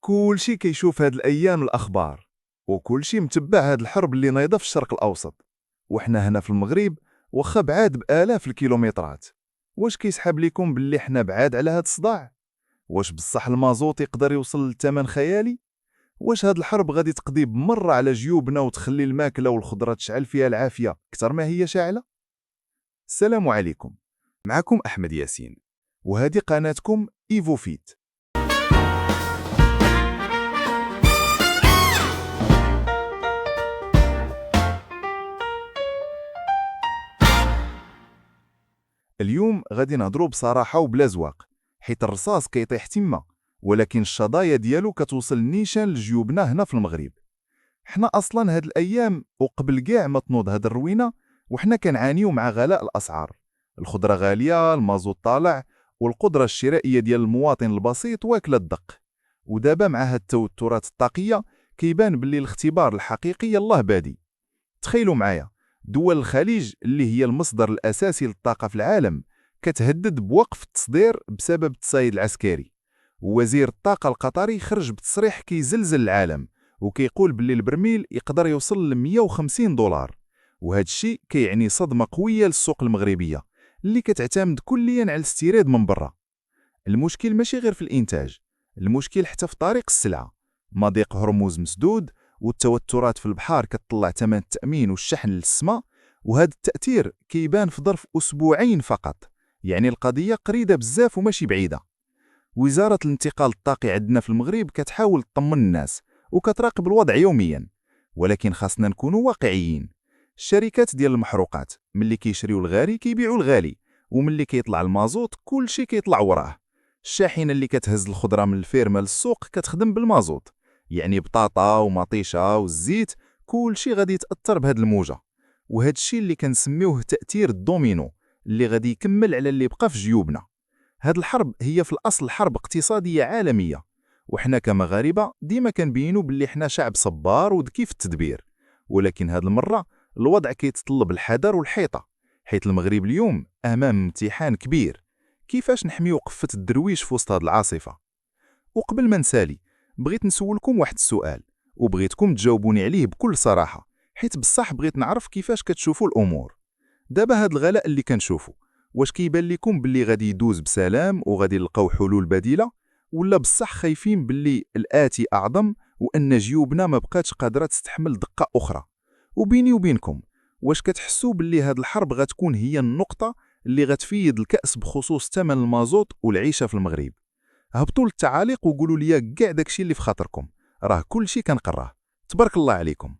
كلشي كيشوف هاد الأيام الأخبار، وكلشي متبع هاد الحرب اللي نايضة في الشرق الأوسط، وحنا هنا في المغرب واخا بعاد بآلاف الكيلومترات. واش كيسحاب ليكم باللي حنا بعاد على هاد الصداع؟ واش بصح المازوت يقدر يوصل لثمن خيالي؟ واش هاد الحرب غادي تقضي بمرة على جيوبنا وتخلي الماكلة والخضرة تشعل فيها العافية كتر ما هي شاعلة؟ السلام عليكم، معكم أحمد ياسين، وهذه قناتكم إيفو فيت. اليوم غادي نهضروا بصراحة وبلا زواق، حيت الرصاص كيطيح تما، ولكن الشظايا ديالو كتوصل نيشان لجيوبنا هنا في المغرب. حنا أصلا هاد الأيام وقبل كاع ما تنوض هاد الروينة وحنا كنعانيو مع غلاء الأسعار. الخضرة غالية، المازوت طالع، والقدرة الشرائية ديال المواطن البسيط واكلة الدق. ودابا مع هاد التوترات الطاقية كيبان باللي الاختبار الحقيقي يلاه بادي. تخيلوا معايا، دول الخليج اللي هي المصدر الأساسي للطاقة في العالم كتهدد بوقف التصدير بسبب التصعيد العسكري. ووزير الطاقة القطري خرج بتصريح كيزلزل العالم وكيقول باللي البرميل يقدر يوصل ل $150. وهذا الشيء كيعني صدمة قوية للسوق المغربية اللي كتعتمد كليا على الاستيراد من برا. المشكل ماشي غير في الإنتاج، المشكل حتى في طريق السلعة. مضيق هرمز مسدود، والتوترات في البحار كتطلع ثمن التأمين والشحن للسماء، وهذا التأثير كيبان في ظرف أسبوعين فقط. يعني القضية قريبة بزاف وماشي بعيدة. وزارة الانتقال الطاقي عندنا في المغرب كتحاول تطمن الناس وكتراقب الوضع يوميا، ولكن خاصنا نكونوا واقعيين. الشركات ديال المحروقات ملي كيشريو الغالي كيبيعوا الغالي، وملي كيطلع المازوت كلشي كيطلع وراه. الشاحنة اللي كتهز الخضرة من الفيرما للسوق كتخدم بالمازوت، يعني بطاطا ومطيشة والزيت كلشي غادي يتأثر بهاد الموجة. وهاد الشيء اللي كنسميوه تأثير الدومينو اللي غادي يكمل على اللي بقى في جيوبنا. هاد الحرب هي في الأصل حرب اقتصادية عالمية، وحنا كمغاربة ديما كنبينوا باللي حنا شعب صبار وذكي في التدبير. ولكن هاد المرة الوضع كيتطلب الحذر والحيطة، حيث المغرب اليوم أمام امتحان كبير. كيفاش نحميو قفة الدرويش في وسط هاد العاصفة؟ وقبل ما نسالي بغيت نسولكم واحد السؤال، وبغيتكم تجاوبوني عليه بكل صراحة، حيت بصح بغيت نعرف كيفاش كتشوفوا الأمور. دابا هاد الغلاء اللي كنشوفو، واش كيبان لكم باللي غادي يدوز بسلام وغادي نلقاو حلول بديلة، ولا بصح خايفين باللي الآتي أعظم وأن جيوبنا ما بقاتش قادرة تستحمل دقة أخرى؟ وبيني وبينكم، واش كتحسوا باللي هاد الحرب غتكون هي النقطة اللي غتفيد الكأس بخصوص ثمن المازوت والعيشة في المغرب؟ هبطوا للتعاليق وقولوا لي كاع داكشي اللي في خاطركم، راه كلشي كنقراه. تبارك الله عليكم.